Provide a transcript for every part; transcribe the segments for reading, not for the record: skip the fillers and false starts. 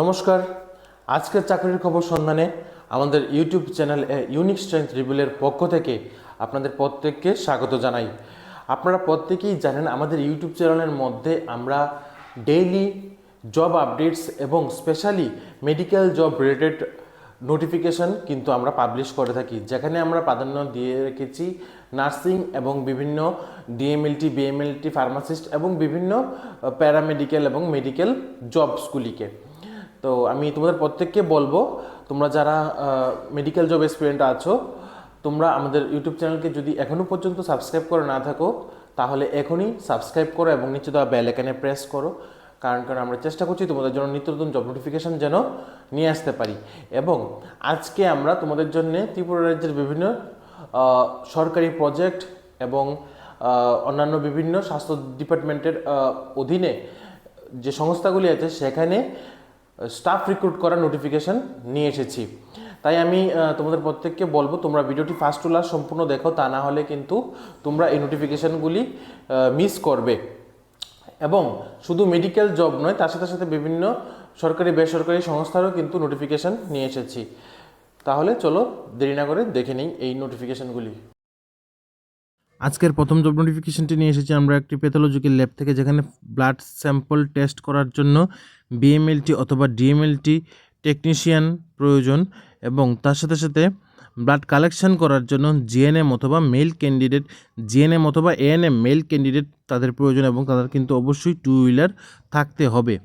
নমস্কার। আজকের চাকরির খবর সন্ধানে আমাদের ইউটিউব চ্যানেল ইউনিক স্ট্রেংথ রিভিলের পক্ষ থেকে আপনাদের প্রত্যেককে স্বাগত জানাই। আপনারা প্রত্যেকেই জানেন আমাদের ইউটিউব চ্যানেলের মধ্যে আমরা ডেইলি জব আপডেটস এবং specially medical job related notification কিন্তু আমরা পাবলিশ করে থাকি, যেখানে আমরা প্রাধান্য দিয়ে রেখেছি নার্সিং এবং বিভিন্ন ডিএমএলটি, বিএমএলটি, ফার্মাসিস্ট এবং বিভিন্ন প্যারামেডিক্যাল এবং মেডিকেল জবসগুলিকে। তো আমি তোমাদের প্রত্যেককে বলবো, তোমরা যারা মেডিকেল জব এক্সপিরিয়েন্ট আছো, তোমরা আমাদের ইউটিউব চ্যানেলকে যদি এখনও পর্যন্ত সাবস্ক্রাইব করে না থাকো, তাহলে এখনই সাবস্ক্রাইব করো এবং নিচে দেওয়া বেল আইকনে প্রেস করো। কারণ আমরা চেষ্টা করছি তোমাদের জন্য নিত্য নতুন জব নোটিফিকেশান যেন নিয়ে আসতে পারি। এবং আজকে আমরা তোমাদের জন্য ত্রিপুরা রাজ্যের বিভিন্ন সরকারি প্রজেক্ট এবং অন্যান্য বিভিন্ন স্বাস্থ্য ডিপার্টমেন্টের অধীনে যে সংস্থাগুলি আছে সেখানে স্টাফ রিক্রুট করার নোটিফিকেশান নিয়ে এসেছি। তাই আমি তোমাদের প্রত্যেককে বলবো, তোমরা ভিডিওটি ফার্স্ট টু লাস্ট সম্পূর্ণ দেখো, তা না হলে কিন্তু তোমরা এই নোটিফিকেশানগুলি মিস করবে। এবং শুধু মেডিকেল জব নয়, তার সাথে সাথে বিভিন্ন সরকারি বেসরকারি সংস্থারও কিন্তু নোটিফিকেশান নিয়ে এসেছি। তাহলে চলো দেরি না করে দেখে নিই এই নোটিফিকেশানগুলি। আজকের প্রথম জব নোটিফিকেশনটি নিয়ে এসেছি আমরা একটি প্যাথোলজিক্যাল ল্যাব থেকে, যেখানে ব্লাড স্যাম্পল টেস্ট করার জন্য বিএমএলটি অথবা ডিএমএলটি টেকনিশিয়ান প্রয়োজন, এবং তার সাথে সাথে ব্লাড কালেকশন করার জন্য জিএনএম অথবা মেল ক্যান্ডিডেট, জিএনএম অথবা এএনএম মেল ক্যান্ডিডেট তাদের প্রয়োজন, এবং তাদের কিন্তু অবশ্যই 2 হুইলার থাকতে হবে।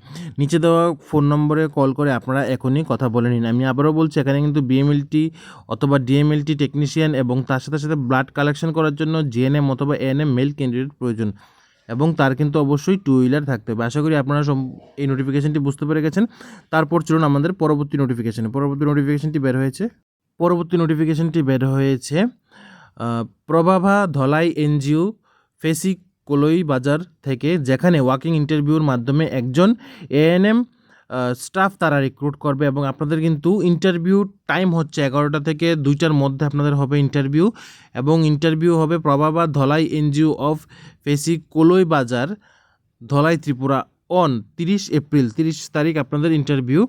নিচে দেওয়া ফোন নম্বরে কল করে আপনারা এখনই কথা বলে নিন। আমি আবারও বলছি, এখানে কিন্তু বিএমএলটি অথবা ডিএমএলটি টেকনিশিয়ান এবং তার সাথে সাথে ব্লাড কালেকশন করার জন্য জিএনএম অথবা এএনএম মেল ক্যান্ডিডেট প্রয়োজন, এবং তার কিন্তু অবশ্যই 2 হুইলার থাকতে হবে। আশা করি আপনারা এই নোটিফিকেশনটি বুঝতে পেরে গেছেন। তারপর চলুন আমাদের পরবর্তী নোটিফিকেশনটি বের হয়েছে প্রভাভা ধলাই এনজিও ফেসি কলই বাজার থেকে, যেখানে ওয়াকিং ইন্টারভিউর মাধ্যমে একজন এএনএম স্টাফ তারা রিক্রুট করবে, এবং আপনাদের কিন্তু ইন্টারভিউ টাইম হচ্ছে 11টা থেকে 2টার মধ্যে আপনাদের হবে ইন্টারভিউ, এবং ইন্টারভিউ হবে প্রভাভা ধলাই এনজিও অফ ফেসি কলই বাজার, ধলাই, ত্রিপুরা অন 30 এপ্রিল, 30 তারিখ আপনাদের ইন্টারভিউ।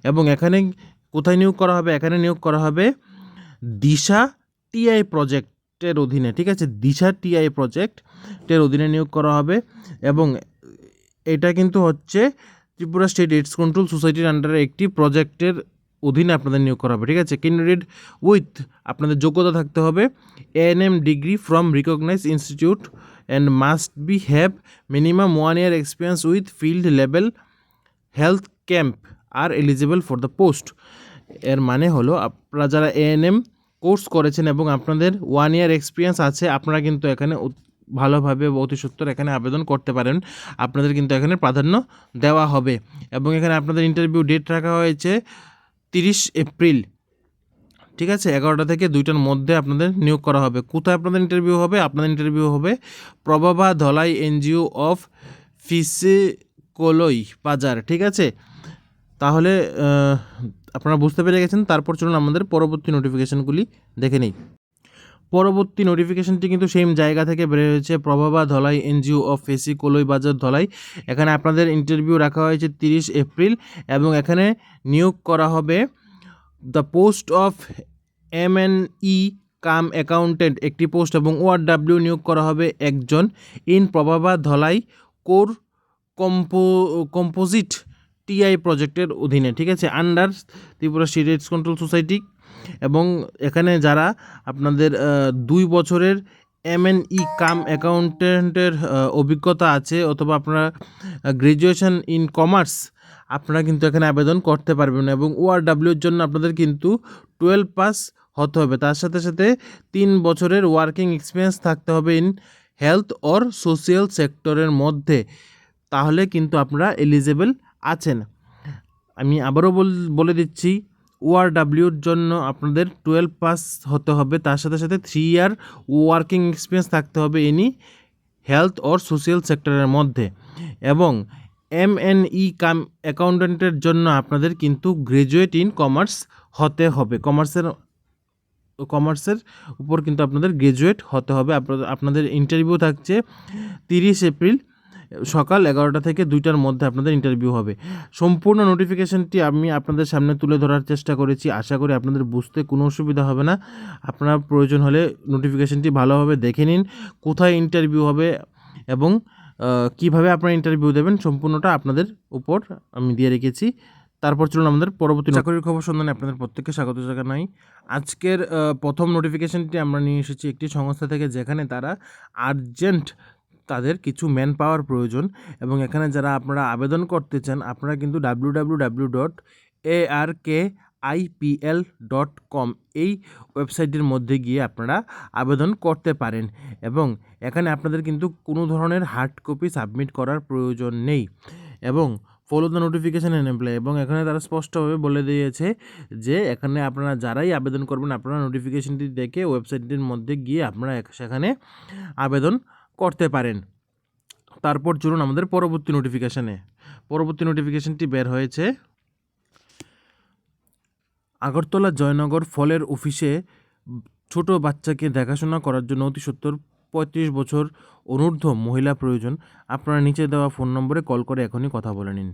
এবং এখানে কোথায় নিয়োগ করা হবে? এখানে নিয়োগ করা হবে দিশা টিআই প্রজেক্টের অধীনে, ঠিক আছে? দিশা টিআই প্রজেক্টের অধীনে নিয়োগ করা হবে, এবং এটা কিন্তু হচ্ছে ত্রিপুরা স্টেট এইডস কন্ট্রোল সোসাইটির আন্ডারে একটি প্রজেক্টের অধীনে আপনাদের নিয়োগ করা হবে, ঠিক আছে? ক্যান্ডিডেট উইথ, আপনাদের যোগ্যতা থাকতে হবে ANM degree from recognise institute and must be have minimum 1 year experience with field level health camp আর এলিজিবল ফর দ্য পোস্ট। এর মানে হলো, আপনারা যারা এএনএম কোর্স করেছেন এবং আপনাদের 1 year এক্সপিরিয়েন্স আছে, আপনারা কিন্তু এখানে ভালোভাবে অতি সত্বর এখানে আবেদন করতে পারেন। আপনাদের কিন্তু এখানে প্রাধান্য দেওয়া হবে, এবং এখানে আপনাদের ইন্টারভিউ ডেট রাখা হয়েছে 30 এপ্রিল, ঠিক আছে? 11টা থেকে 2টার মধ্যে আপনাদের নিয়োগ করা হবে। কোথায় আপনাদের ইন্টারভিউ হবে? আপনাদের ইন্টারভিউ হবে প্রভাভা ধলাই এনজিও অফ ফিসে কলই বাজার, ঠিক আছে? তাহলে আপনারা বুঝতে পেরে গেছেন। তারপর চলুন আমাদের পরবর্তী নোটিফিকেশানগুলি দেখে নিই। পরবর্তী নোটিফিকেশানটি কিন্তু সেম জায়গা থেকে বের হয়েছে, প্রভাভা ধলাই এনজিও অফ ফেসি কলই বাজার, ধলাই। এখানে আপনাদের ইন্টারভিউ রাখা হয়েছে 30 এপ্রিল, এবং এখানে নিয়োগ করা হবে the post of MNE cum accountant একটি পোস্ট, এবং ORW নিয়োগ করা হবে একজন ইন প্রভাভা ধলাই কোর কম্পোজিট টিআই প্রজেক্টের অধীনে, ঠিক আছে? Under Tripura state AIDS control society. এবং এখানে যারা আপনাদের 2 বছরের MNE কাম অ্যাকাউন্টেন্টের অভিজ্ঞতা আছে, অথবা আপনারা গ্র্যাজুয়েশন ইন কমার্স, আপনারা কিন্তু এখানে আবেদন করতে পারবেন। এবং ORWর জন্য আপনাদের কিন্তু 12 পাস হতে হবে। তার সাথে সাথে 3 বছরের ওয়ার্কিং এক্সপিরিয়েন্স থাকতে হবে ইন হেলথ অর সোশিয়াল সেক্টরের মধ্যে, তাহলে কিন্তু আপনারা এলিজেবল আছেন। আমি আবারও বলে দিচ্ছি, ORWর জন্য আপনাদের 12 পাস হতে হবে, তার সাথে সাথে 3 year ওয়ার্কিং এক্সপিরিয়েন্স থাকতে হবে ইনি হেলথ অর সোশিয়াল সেক্টরের মধ্যে। এবং MNE কাম অ্যাকাউন্টেন্টের জন্য আপনাদের কিন্তু গ্র্যাজুয়েট ইন কমার্স হতে হবে, কমার্সের উপর কিন্তু আপনাদের গ্র্যাজুয়েট হতে হবে। আপনাদের ইন্টারভিউ থাকছে 30 এপ্রিল, সকাল 11টা থেকে 2টার মধ্যে আপনাদের ইন্টারভিউ হবে। সম্পূর্ণ নোটিফিকেশনটি আমি আপনাদের সামনে তুলে ধরার চেষ্টা করেছি। আশা করি আপনাদের বুঝতে কোনো অসুবিধা হবে না। আপনারা প্রয়োজন হলে নোটিফিকেশনটি ভালোভাবে দেখে নিন, কোথায় ইন্টারভিউ হবে এবং কীভাবে আপনারা ইন্টারভিউ দেবেন, সম্পূর্ণটা আপনাদের উপর আমি দিয়ে রেখেছি। তারপর চলুন আমাদের পরবর্তী চাকরির খবর সন্ধানে আপনাদের প্রত্যেককে স্বাগত জানাই। আজকের প্রথম নোটিফিকেশনটি আমরা নিয়ে এসেছি একটি সংস্থা থেকে, যেখানে তারা আর্জেন্ট তাদের কিছু ম্যান পাওয়ার প্রয়োজন এবং এখানে যারা আপনারা আবেদন করতে চান, আপনারা কিন্তু www.arkipl.com এই ওয়েবসাইটের মধ্যে গিয়ে আপনারা আবেদন করতে পারেন এবং এখানে আপনাদের কিন্তু কোনো ধরনের হার্ড কপি সাবমিট করার প্রয়োজন নেই এবং follow the notification and apply, এবং এখানে তারা স্পষ্টভাবে বলে দিয়েছে যে এখানে আপনারা যারাই আবেদন করবেন, আপনারা নোটিফিকেশানটি দেখে ওয়েবসাইটটির মধ্যে গিয়ে আপনারা সেখানে আবেদন করতে পারেন। তারপর চলুন আমাদের পরবর্তী নোটিফিকেশানটি বের হয়েছে। আগরতলা জয়নগর ফলের অফিসে ছোট বাচ্চাকে দেখাশোনা করার জন্য অতি সত্বর 35 বছর অনূর্ধ্ব মহিলা প্রয়োজন। আপনারা নিচে দেওয়া ফোন নম্বরে কল করে এখনই কথা বলে নিন।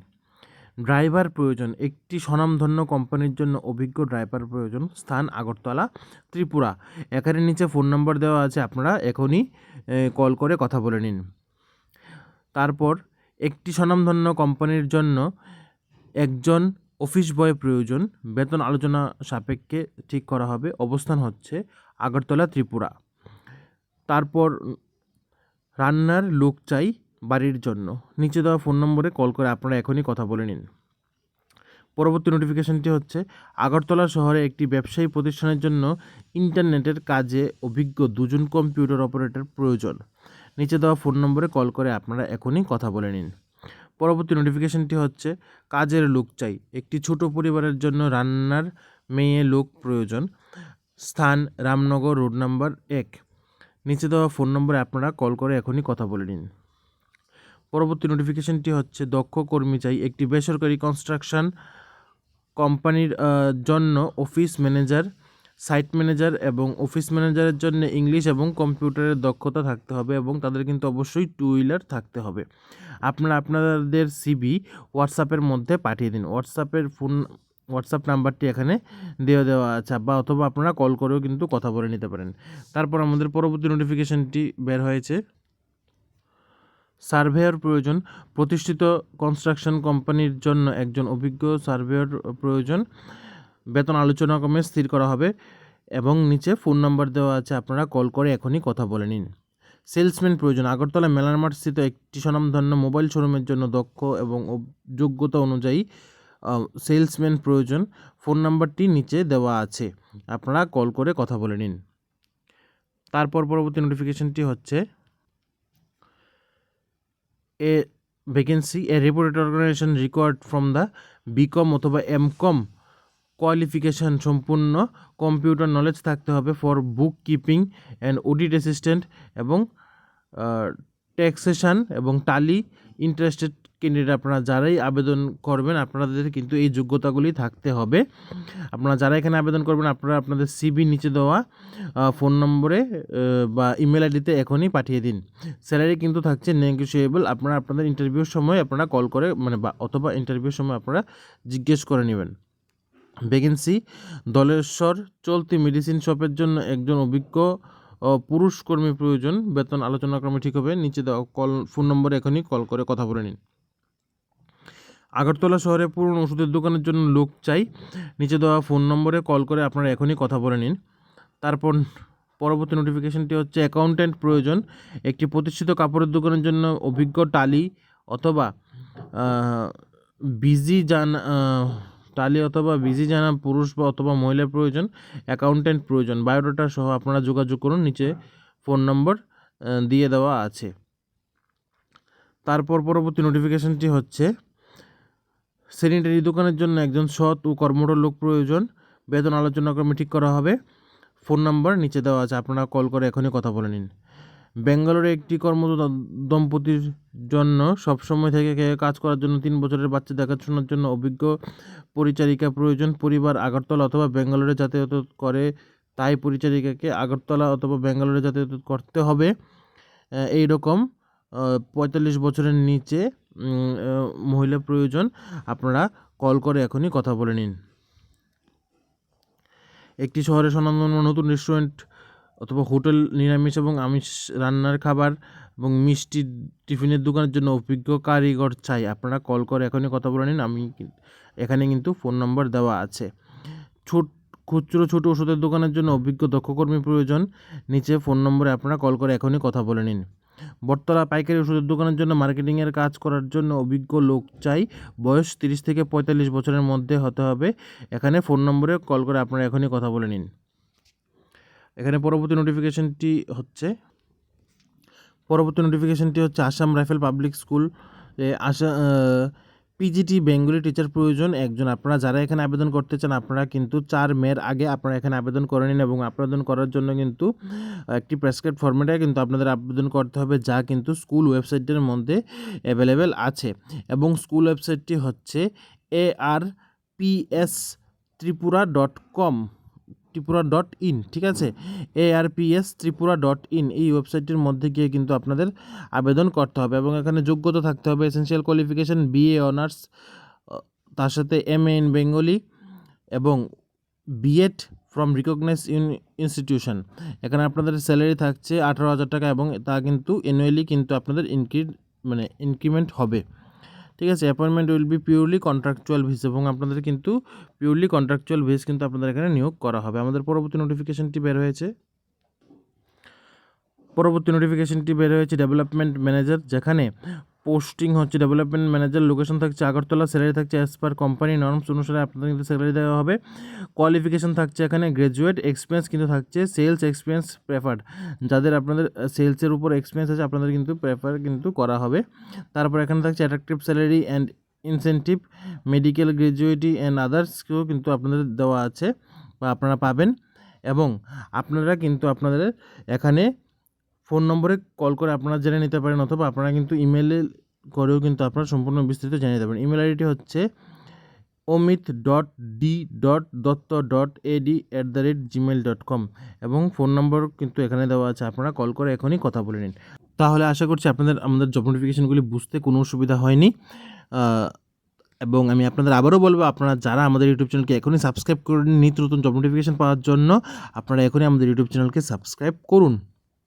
ড্রাইভার প্রয়োজন, একটি স্বনামধন্য কোম্পানির জন্য অভিজ্ঞ ড্রাইভার প্রয়োজন। স্থান আগরতলা, ত্রিপুরা। এখানে নিচে ফোন নম্বর দেওয়া আছে, আপনারা এখনই কল করে কথা বলে নিন। তারপর একটি স্বনামধন্য কোম্পানির জন্য একজন অফিস বয় প্রয়োজন। বেতন আলোচনা সাপেক্ষে ঠিক করা হবে। অবস্থান হচ্ছে আগরতলা, ত্রিপুরা। তারপর রান্নার লোক চাই বাড়ির জন্য। নিচে দেওয়া ফোন নম্বরে কল করে আপনারা এখনই কথা বলে নিন। পরবর্তী নোটিফিকেশনটি হচ্ছে আগরতলা শহরে একটি ব্যবসায়ী প্রতিষ্ঠানের জন্য ইন্টারনেটের কাজে অভিজ্ঞ 2 জন কম্পিউটার অপারেটর প্রয়োজন। নিচে দেওয়া ফোন নম্বরে কল করে আপনারা এখনই কথা বলে নিন। পরবর্তী নোটিফিকেশনটি হচ্ছে কাজের লোক চাই, একটি ছোট পরিবারের জন্য রান্নার মেয়ে লোক প্রয়োজন। স্থান রামনগর, রোড নাম্বার 1। নিচে দেওয়া ফোন নম্বরে আপনারা কল করে এখনই কথা বলে নিন। পরবর্তী নোটিফিকেশনটি হচ্ছে দক্ষ কর্মী চাই, একটি বেসরকারি কনস্ট্রাকশন কোম্পানির জন্য অফিস ম্যানেজার, সাইট ম্যানেজার এবং অফিস ম্যানেজারের জন্য ইংলিশ এবং কম্পিউটারের দক্ষতা থাকতে হবে এবং তাদের কিন্তু অবশ্যই 2 হুইলার থাকতে হবে। আপনারা আপনাদের সিভি হোয়াটসঅ্যাপের মধ্যে পাঠিয়ে দিন। হোয়াটসঅ্যাপ নাম্বারটি এখানে দেওয়া আছে, বা অথবা আপনারা কল করেও কিন্তু কথা বলে নিতে পারেন। তারপর আমাদের পরবর্তী নোটিফিকেশনটি বের হয়েছে। সার্ভেয়ার প্রয়োজন, প্রতিষ্ঠিত কনস্ট্রাকশন কোম্পানির জন্য একজন অভিজ্ঞ সার্ভেয়ার প্রয়োজন। বেতন আলোচনা ক্রমে স্থির করা হবে এবং নিচে ফোন নাম্বার দেওয়া আছে, আপনারা কল করে এখনই কথা বলে নিন। সেলসম্যান প্রয়োজন, আগরতলা মেলার মাঠ স্থিত একটি স্বনামধন্য মোবাইল শোরুমের জন্য দক্ষ এবং যোগ্যতা অনুযায়ী সেলসম্যান প্রয়োজন। ফোন নাম্বারটি নিচে দেওয়া আছে, আপনারা কল করে কথা বলে নিন। তারপর পরবর্তী নোটিফিকেশনটি হচ্ছে a vacancy a reputed organisation required from the BCom অথবা এমকম কোয়ালিফিকেশান, সম্পূর্ণ কম্পিউটার নলেজ থাকতে হবে for book keeping and audit assistant এবং ট্যাক্সেশন এবং টালি। ইন্টারেস্টেড ক্যান্ডিডেট, আপনারা যারাই আবেদন করবেন আপনাদের কিন্তু এই যোগ্যতাগুলি থাকতে হবে। আপনারা যারা এখানে আবেদন করবেন আপনারা আপনাদের সিভি নিচে দেওয়া ফোন নম্বরে বা ইমেল আইডিতে এখনই পাঠিয়ে দিন। স্যালারি কিন্তু থাকছে নেগোশিয়েবল। আপনারা আপনাদের ইন্টারভিউর সময় আপনারা কল করে বা অথবা ইন্টারভিউর সময় আপনারা জিজ্ঞেস করে নেবেন। ভ্যাকেন্সি দলেশ্বর চলতি মেডিসিন শপের জন্য একজন অভিজ্ঞ পুরুষ কর্মী প্রয়োজন। বেতন আলোচনাক্রমে ঠিক হবে। নিচে দেওয়া ফোন নম্বরে এখনই কল করে কথা বলে নিন। আগরতলা শহরে পুরনো ওষুধের দোকানের জন্য লোক চাই। নিচে দেওয়া ফোন নম্বরে কল করে আপনারা এখনই কথা বলে নিন। তারপর পরবর্তী নোটিফিকেশনটি হচ্ছে অ্যাকাউন্ট্যান্ট প্রয়োজন, একটি প্রতিষ্ঠিত কাপড়ের দোকানের জন্য অভিজ্ঞ টালি অথবা বিজি জানা পুরুষ বা অথবা মহিলা প্রয়োজন। অ্যাকাউন্ট্যান্ট প্রয়োজন। বায়োডাটা সহ আপনারা যোগাযোগ করুন, নিচে ফোন নম্বর দিয়ে দেওয়া আছে। তারপর পরবর্তী নোটিফিকেশনটি হচ্ছে স্যানিটারি দোকানের জন্য একজন সৎ ও কর্মঠ লোক প্রয়োজন। বেতন আলোচনাক্রমে ঠিক করা হবে। ফোন নাম্বার নিচে দেওয়া আছে, আপনারা কল করে এখনই কথা বলে নিন। ব্যাঙ্গালোরে একটি কর্মরত দম্পতির জন্য সবসময় থেকে কাজ করার জন্য 3 বছরের বাচ্চা দেখাশোনার জন্য অভিজ্ঞ পরিচারিকা প্রয়োজন। পরিবার আগরতলা অথবা ব্যাঙ্গালোরে যাতায়াত করে, তাই পরিচারিকাকে আগরতলা অথবা ব্যাঙ্গালোরে যাতায়াত করতে হবে। এইরকম 45 বছরের নিচে মহিলা প্রয়োজন, আপনারা কল করে এখনই কথা বলে নিন। একটি শহরে স্বনামধন্য নতুন রেস্টুরেন্ট অথবা হোটেল, নিরামিষ এবং আমিষ রান্নার খাবার এবং মিষ্টি টিফিনের দোকানের জন্য অভিজ্ঞ কারিগর চাই। আপনারা কল করে এখনই কথা বলে নিন। এখানে কিন্তু ফোন নম্বর দেওয়া আছে। খুচরো ছোট ওষুধের দোকানের জন্য অভিজ্ঞ দক্ষ কর্মী প্রয়োজন। নিচে ফোন নম্বরে আপনারা কল করে এখনই কথা বলে নিন। বটতলা পাইকারি ওষুধের দোকানের জন্য মার্কেটিংয়ের কাজ করার জন্য অভিজ্ঞ লোক চাই। বয়স 30 থেকে 45 বছরের মধ্যে হতে হবে। এখানে ফোন নম্বরে কল করে আপনারা এখনই কথা বলে নিন। এখানে পরবর্তী নোটিফিকেশনটি হচ্ছে Assam rifle public school PGT Bengali teacher প্রয়োজন একজন। আপনারা যারা এখানে আবেদন করতে চান, আপনারা কিন্তু 4 মের আগে আপনারা এখানে আবেদন করে নিন এবং আবেদন করার জন্য কিন্তু একটি প্রেসক্রাইব ফরম্যাটে কিন্তু আপনাদের আবেদন করতে হবে, যা কিন্তু স্কুল ওয়েবসাইটের মধ্যে অ্যাভেলেবেল আছে। এবং স্কুল ওয়েবসাইটটি হচ্ছে arpstripura.com ত্রিপুরা.in, ঠিক আছে, arpstripura.in। এই ওয়েবসাইটের মধ্যে গিয়ে কিন্তু আপনাদের আবেদন করতে হবে এবং এখানে যোগ্যতা থাকতে হবে এসেনশিয়াল কোয়ালিফিকেশান BA অনার্স, তার সাথে MA ইন বেঙ্গলি এবং B.Ed ফ্রম রিকগনাইজড ইনস্টিটিউশন। এখানে আপনাদের স্যালারি থাকছে 18,000 টাকা এবং তা কিন্তু অ্যানুয়ালি কিন্তু আপনাদের ইনক্রিমেন্ট হবে, ঠিক আছে। Appointment will be purely contractual base এবং আপনাদের কিন্তু পিওরলি কন্ট্রাকচুয়াল বেস কিন্তু আপনাদের এখানে নিয়োগ করা হবে। আমাদের পরবর্তী নোটিফিকেশনটি বের হয়েছে ডেভেলপমেন্ট ম্যানেজার, যেখানে পোস্টিং হচ্ছে ডেভেলপমেন্ট ম্যানেজার। লোকেশন থাকছে আগরতলা। স্যালারি থাকছে অ্যাজ পার কোম্পানি নর্মস অনুসারে আপনাদের কিন্তু স্যালারি দেওয়া হবে। কোয়ালিফিকেশন থাকছে এখানে গ্র্যাজুয়েট, এক্সপিরিয়েন্স কিন্তু থাকছে সেলস এক্সপিরিয়েন্স প্রেফার্ড। যাদের আপনাদের সেলসের উপর এক্সপিরিয়েন্স আছে আপনাদের কিন্তু প্রেফার কিন্তু করা হবে। তারপর এখানে থাকছে attractive salary and incentive, medical, gratuity and আদার্সকেও কিন্তু আপনাদের দেওয়া আছে বা আপনারা পাবেন। এবং আপনারা কিন্তু আপনাদের এখানে ফোন নম্বরে কল করে আপনারা জেনে নিতে পারেন, অথবা আপনারা কিন্তু ইমেলে করেও কিন্তু আপনারা সম্পূর্ণ বিস্তারিত জেনে নিতে পারেন। ইমেল আইডিটি হচ্ছে omit.d.dotto.ad@gmail.com এবং ফোন নম্বর কিন্তু এখানে দেওয়া আছে। আপনারা কল করে এখনই কথা বলে নিন। তাহলে আশা করছি আপনাদের আমাদের জব নোটিফিকেশনগুলি বুঝতে কোনো অসুবিধা হয়নি। এবং আমি আপনাদের আবারও বলবো, আপনারা যারা আমাদের ইউটিউব চ্যানেলকে এখনই সাবস্ক্রাইব করে নিন নিত্য নতুন জব নোটিফিকেশন পাওয়ার জন্য, আপনারা এখনই আমাদের ইউটিউব চ্যানেলকে সাবস্ক্রাইব করুন।